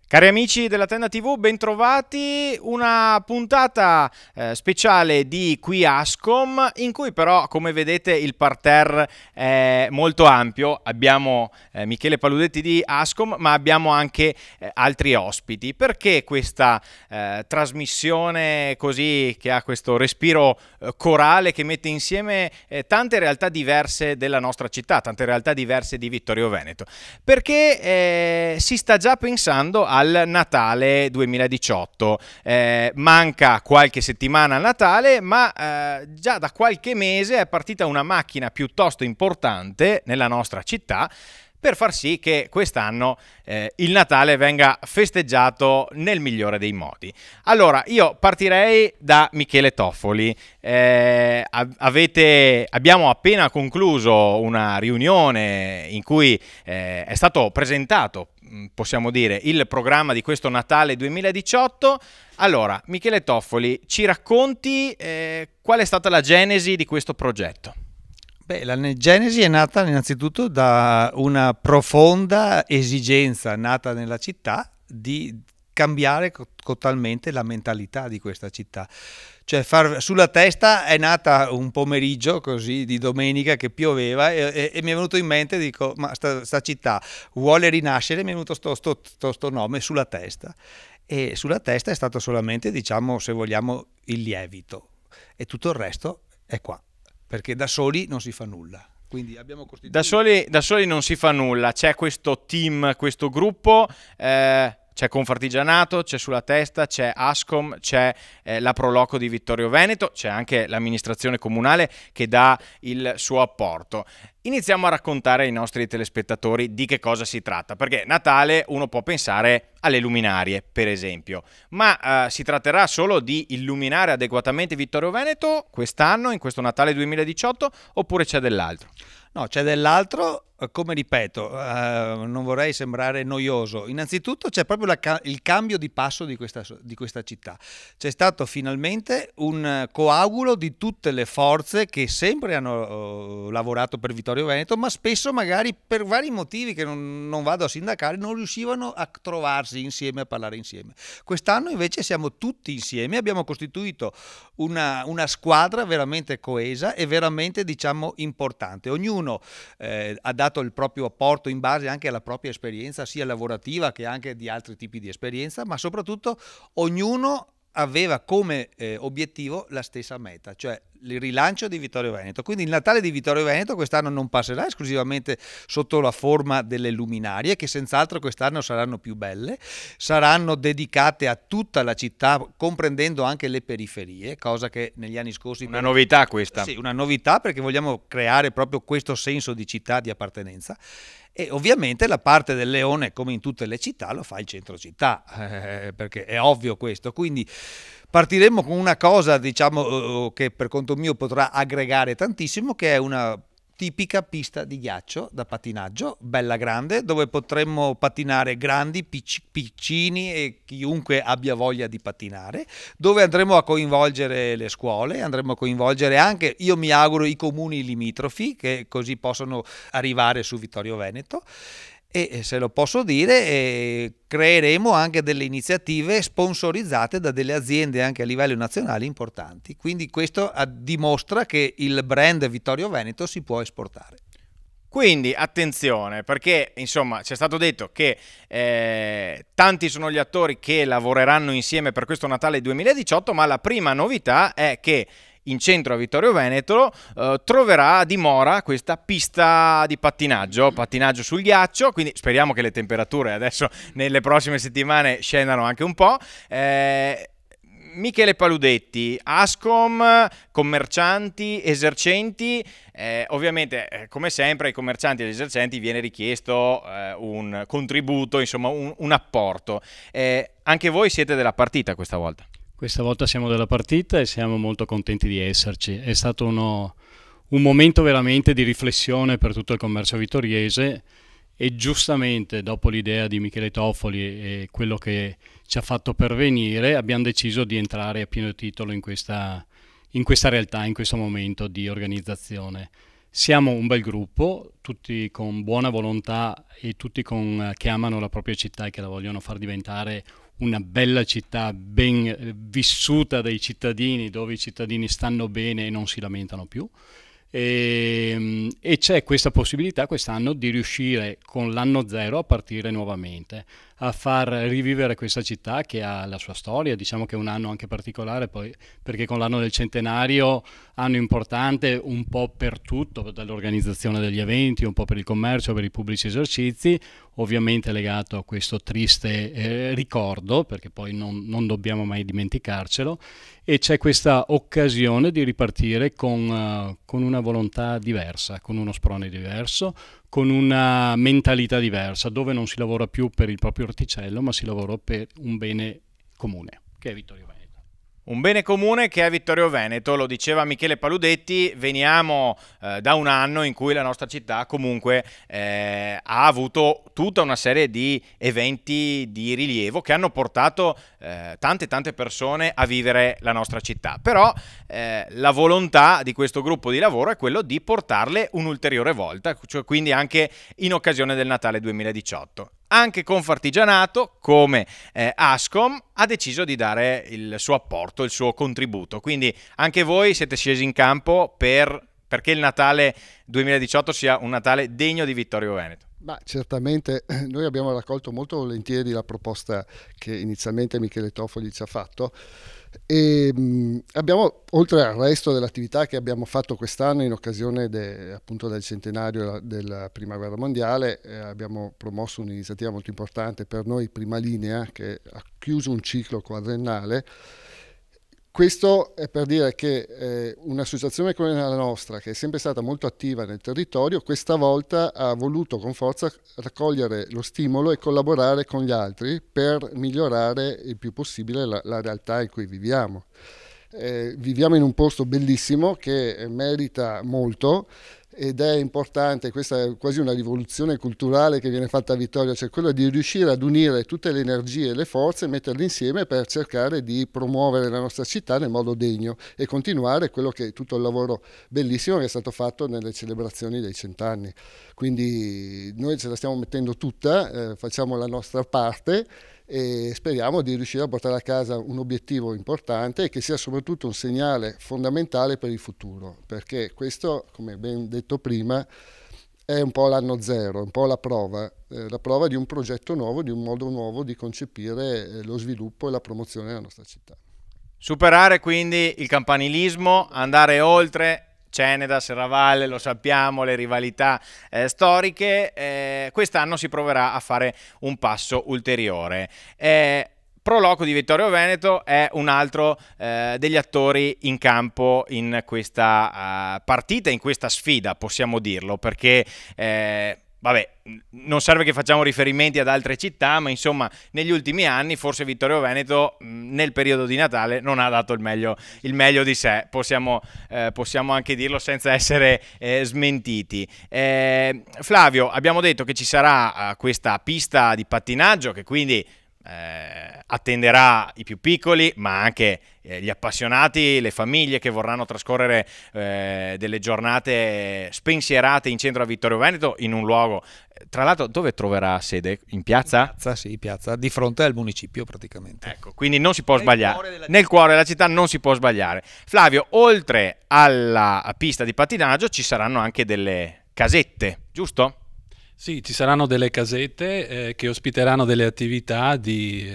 Cari amici della Tenda TV, bentrovati, una puntata speciale di Qui Ascom, in cui però, come vedete, il parterre è molto ampio. Abbiamo Michele Paludetti di Ascom, ma abbiamo anche altri ospiti. Perché questa trasmissione così, che ha questo respiro corale, che mette insieme tante realtà diverse della nostra città, tante realtà diverse di Vittorio Veneto? Perché si sta già pensando al Natale 2018. Manca qualche settimana al Natale, ma già da qualche mese è partita una macchina piuttosto importante nella nostra città per far sì che quest'anno il Natale venga festeggiato nel migliore dei modi. Allora, io partirei da Michele Toffoli. Abbiamo appena concluso una riunione in cui è stato presentato, possiamo dire, il programma di questo Natale 2018. Allora, Michele Toffoli, ci racconti qual è stata la genesi di questo progetto? Beh, la genesi è nata innanzitutto da una profonda esigenza nata nella città di cambiare totalmente la mentalità di questa città. Cioè, sulla testa è nata un pomeriggio così di domenica che pioveva e mi è venuto in mente, dico, ma sta città vuole rinascere, mi è venuto sto nome, Sulla Testa. E Sulla Testa è stato solamente, diciamo, se vogliamo, il lievito, e tutto il resto è qua. Perché da soli non si fa nulla. Quindi abbiamo costituito... Da soli non si fa nulla, c'è questo team, questo gruppo, c'è Confartigianato, c'è Sulla Testa, c'è Ascom, c'è la Proloco di Vittorio Veneto, c'è anche l'amministrazione comunale che dà il suo apporto. Iniziamo a raccontare ai nostri telespettatori di che cosa si tratta, perché Natale uno può pensare alle luminarie, per esempio, ma si tratterà solo di illuminare adeguatamente Vittorio Veneto quest'anno, in questo Natale 2018, oppure c'è dell'altro? No, c'è dell'altro, come ripeto, non vorrei sembrare noioso. Innanzitutto c'è proprio il cambio di passo di questa città. C'è stato finalmente un coagulo di tutte le forze che sempre hanno lavorato per Vittorio Veneto, ma spesso magari per vari motivi che non vado a sindacare non riuscivano a trovarsi insieme, a parlare insieme. Quest'anno invece siamo tutti insieme, abbiamo costituito una squadra veramente coesa e veramente, diciamo, importante. Ognuno ha dato il proprio apporto in base anche alla propria esperienza, sia lavorativa che anche di altri tipi di esperienza, ma soprattutto ognuno aveva come obiettivo la stessa meta, cioè il rilancio di Vittorio Veneto. Quindi il Natale di Vittorio Veneto quest'anno non passerà esclusivamente sotto la forma delle luminarie, che senz'altro quest'anno saranno più belle, saranno dedicate a tutta la città, comprendendo anche le periferie, cosa che negli anni scorsi... Una novità questa. Sì, una novità, perché vogliamo creare proprio questo senso di città, di appartenenza. E ovviamente la parte del leone, come in tutte le città, lo fa il centro città, perché è ovvio questo. Quindi partiremo con una cosa, diciamo, che per conto mio potrà aggregare tantissimo, che è una tipica pista di ghiaccio da pattinaggio, bella grande, dove potremmo pattinare grandi, piccini e chiunque abbia voglia di pattinare, dove andremo a coinvolgere le scuole, andremo a coinvolgere anche, io mi auguro, i comuni limitrofi, che così possono arrivare su Vittorio Veneto. E se lo posso dire, creeremo anche delle iniziative sponsorizzate da delle aziende anche a livello nazionale importanti. Quindi questo dimostra che il brand Vittorio Veneto si può esportare. Quindi attenzione, perché insomma ci è stato detto che tanti sono gli attori che lavoreranno insieme per questo Natale 2018, ma la prima novità è che in centro a Vittorio Veneto troverà dimora questa pista di pattinaggio sul ghiaccio, quindi speriamo che le temperature adesso nelle prossime settimane scendano anche un po'. Michele Paludetti, Ascom, commercianti, esercenti, ovviamente come sempre ai commercianti e agli esercenti viene richiesto un contributo, insomma un apporto. Anche voi siete della partita questa volta? Questa volta siamo della partita e siamo molto contenti di esserci. È stato un momento veramente di riflessione per tutto il commercio vittoriese e giustamente dopo l'idea di Michele Toffoli e quello che ci ha fatto pervenire abbiamo deciso di entrare a pieno titolo in questa realtà, in questo momento di organizzazione. Siamo un bel gruppo, tutti con buona volontà e tutti che amano la propria città e che la vogliono far diventare una bella città ben vissuta dai cittadini, dove i cittadini stanno bene e non si lamentano più. E c'è questa possibilità quest'anno di riuscire con l'anno zero a partire nuovamente, a far rivivere questa città che ha la sua storia. Diciamo che è un anno anche particolare, poi, perché con l'anno del centenario, anno importante un po' per tutto, dall'organizzazione degli eventi, un po' per il commercio, per i pubblici esercizi, ovviamente legato a questo triste ricordo, perché poi non dobbiamo mai dimenticarcelo, e c'è questa occasione di ripartire con una volontà diversa, con uno sprone diverso, con una mentalità diversa, dove non si lavora più per il proprio orticello, ma si lavora per un bene comune, che è Vittorio Veneto. Un bene comune che è Vittorio Veneto, lo diceva Michele Paludetti. Veniamo da un anno in cui la nostra città comunque ha avuto tutta una serie di eventi di rilievo che hanno portato tante persone a vivere la nostra città. Però la volontà di questo gruppo di lavoro è quello di portarle un'ulteriore volta, cioè quindi anche in occasione del Natale 2018. Anche Confartigianato, come Ascom, ha deciso di dare il suo apporto, il suo contributo. Quindi anche voi siete scesi in campo perché il Natale 2018 sia un Natale degno di Vittorio Veneto. Ma certamente noi abbiamo raccolto molto volentieri la proposta che inizialmente Michele Toffoli ci ha fatto, e abbiamo, oltre al resto dell'attività che abbiamo fatto quest'anno in occasione appunto del centenario della Prima Guerra Mondiale, abbiamo promosso un'iniziativa molto importante per noi, Prima Linea, che ha chiuso un ciclo quadriennale. Questo è per dire che un'associazione come la nostra, che è sempre stata molto attiva nel territorio, questa volta ha voluto con forza raccogliere lo stimolo e collaborare con gli altri per migliorare il più possibile la realtà in cui viviamo. Viviamo in un posto bellissimo che merita molto, ed è importante, questa è quasi una rivoluzione culturale che viene fatta a Vittorio, cioè quella di riuscire ad unire tutte le energie e le forze e metterle insieme per cercare di promuovere la nostra città nel modo degno e continuare quello che è tutto il lavoro bellissimo che è stato fatto nelle celebrazioni dei 100 anni. Quindi noi ce la stiamo mettendo tutta, facciamo la nostra parte e speriamo di riuscire a portare a casa un obiettivo importante e che sia soprattutto un segnale fondamentale per il futuro, perché questo, come ben detto prima, è un po' l'anno zero, un po' la prova di un progetto nuovo, di un modo nuovo di concepire lo sviluppo e la promozione della nostra città. Superare quindi il campanilismo, andare oltre Ceneda, Serravalle, lo sappiamo, le rivalità storiche. Quest'anno si proverà a fare un passo ulteriore. Pro Loco di Vittorio Veneto è un altro degli attori in campo in questa partita, in questa sfida, possiamo dirlo, perché vabbè, non serve che facciamo riferimenti ad altre città, ma insomma negli ultimi anni forse Vittorio Veneto nel periodo di Natale non ha dato il meglio di sé, possiamo anche dirlo senza essere smentiti. Flavio, abbiamo detto che ci sarà questa pista di pattinaggio che quindi attenderà i più piccoli, ma anche gli appassionati, le famiglie che vorranno trascorrere delle giornate spensierate in centro a Vittorio Veneto, in un luogo, tra l'altro, dove troverà sede? In piazza? In piazza, sì, piazza, di fronte al municipio praticamente. Ecco, quindi non si può sbagliare. Nel cuore della città non si può sbagliare. Flavio, oltre alla pista di pattinaggio ci saranno anche delle casette, giusto? Sì, ci saranno delle casette che ospiteranno delle attività di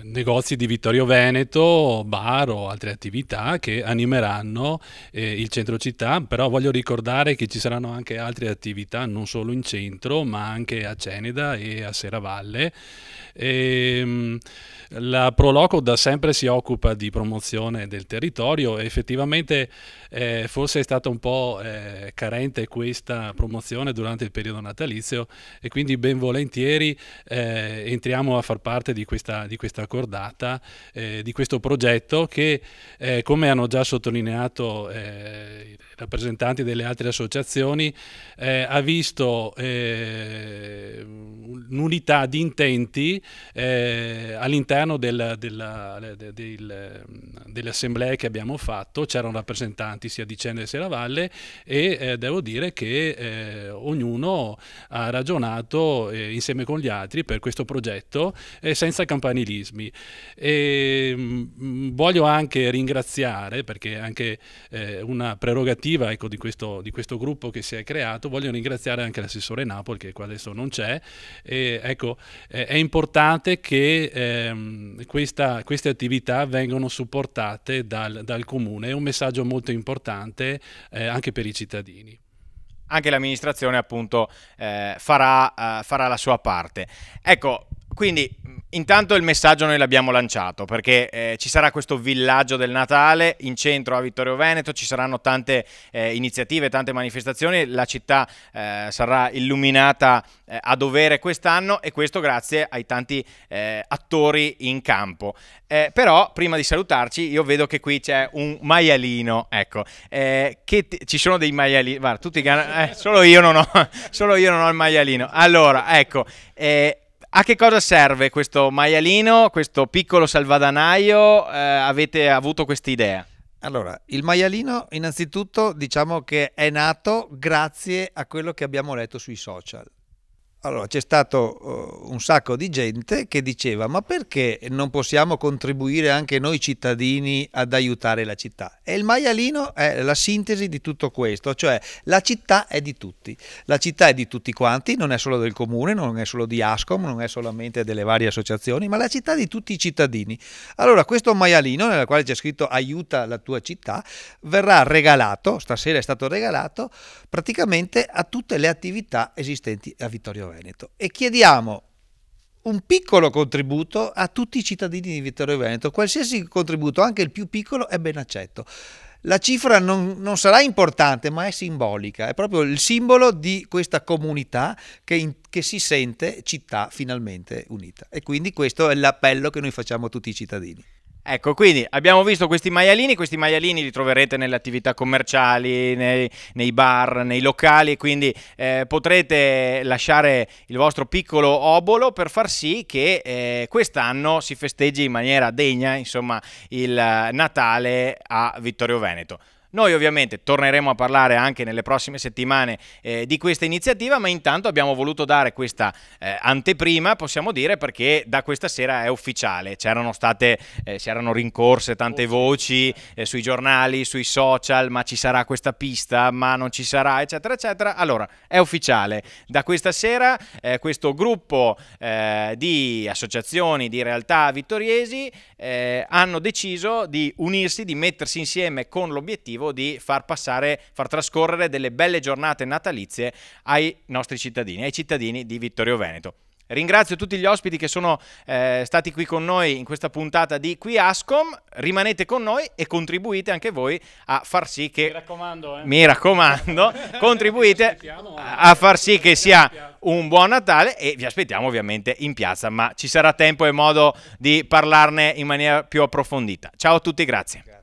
negozi di Vittorio Veneto, bar o altre attività che animeranno il centro città, però voglio ricordare che ci saranno anche altre attività non solo in centro ma anche a Ceneda e a Serravalle. La Pro Loco da sempre si occupa di promozione del territorio e effettivamente forse è stata un po' carente questa promozione durante durante il periodo natalizio, e quindi ben volentieri entriamo a far parte di questa cordata, di questo progetto che, come hanno già sottolineato i rappresentanti delle altre associazioni, ha visto un'unità di intenti all'interno delle assemblee che abbiamo fatto. C'erano rappresentanti sia di Cenere sia della Valle, e devo dire che ognuno ha ragionato insieme con gli altri per questo progetto, senza campanilismi. Voglio anche ringraziare, perché è anche una prerogativa, ecco, di questo gruppo che si è creato, voglio ringraziare anche l'assessore Napoli, che qua adesso non c'è. Ecco, è importante che queste attività vengano supportate dal Comune. È un messaggio molto importante anche per i cittadini. Anche l'amministrazione appunto farà la sua parte. Ecco, quindi intanto il messaggio noi l'abbiamo lanciato, perché ci sarà questo villaggio del Natale in centro a Vittorio Veneto, ci saranno tante iniziative, tante manifestazioni, la città sarà illuminata a dovere quest'anno, e questo grazie ai tanti attori in campo. Però prima di salutarci io vedo che qui c'è un maialino, ecco, ci sono dei maialini, guarda, tutti solo io non ho il maialino. Allora, ecco, a che cosa serve questo maialino, questo piccolo salvadanaio? Avete avuto quest'idea? Allora, il maialino innanzitutto diciamo che è nato grazie a quello che abbiamo letto sui social. Allora, c'è stato un sacco di gente che diceva: ma perché non possiamo contribuire anche noi cittadini ad aiutare la città? E il maialino è la sintesi di tutto questo, cioè la città è di tutti, la città è di tutti quanti, non è solo del comune, non è solo di Ascom, non è solamente delle varie associazioni, ma la città è di tutti i cittadini. Allora questo maialino, nel quale c'è scritto aiuta la tua città, verrà regalato, stasera è stato regalato, praticamente a tutte le attività esistenti a Vittorio Veneto, e chiediamo un piccolo contributo a tutti i cittadini di Vittorio Veneto. Qualsiasi contributo, anche il più piccolo, è ben accetto. La cifra non sarà importante, ma è simbolica, è proprio il simbolo di questa comunità che si sente città finalmente unita, e quindi questo è l'appello che noi facciamo a tutti i cittadini. Ecco, quindi abbiamo visto questi maialini li troverete nelle attività commerciali, nei bar, nei locali, quindi potrete lasciare il vostro piccolo obolo per far sì che quest'anno si festeggi in maniera degna, insomma, il Natale a Vittorio Veneto. Noi ovviamente torneremo a parlare anche nelle prossime settimane di questa iniziativa, ma intanto abbiamo voluto dare questa anteprima, possiamo dire, perché da questa sera è ufficiale. Si erano rincorse tante voci sui giornali, sui social: ma ci sarà questa pista, ma non ci sarà, eccetera eccetera. Allora è ufficiale, da questa sera questo gruppo di associazioni, di realtà vittoriesi hanno deciso di unirsi, di mettersi insieme con l'obiettivo di far trascorrere delle belle giornate natalizie ai nostri cittadini, ai cittadini di Vittorio Veneto. Ringrazio tutti gli ospiti che sono stati qui con noi in questa puntata di Qui Ascom. Rimanete con noi e contribuite anche voi a far sì che... Mi raccomando, contribuite a far sì che sia un buon Natale, e vi aspettiamo ovviamente in piazza, ma ci sarà tempo e modo di parlarne in maniera più approfondita. Ciao a tutti, grazie.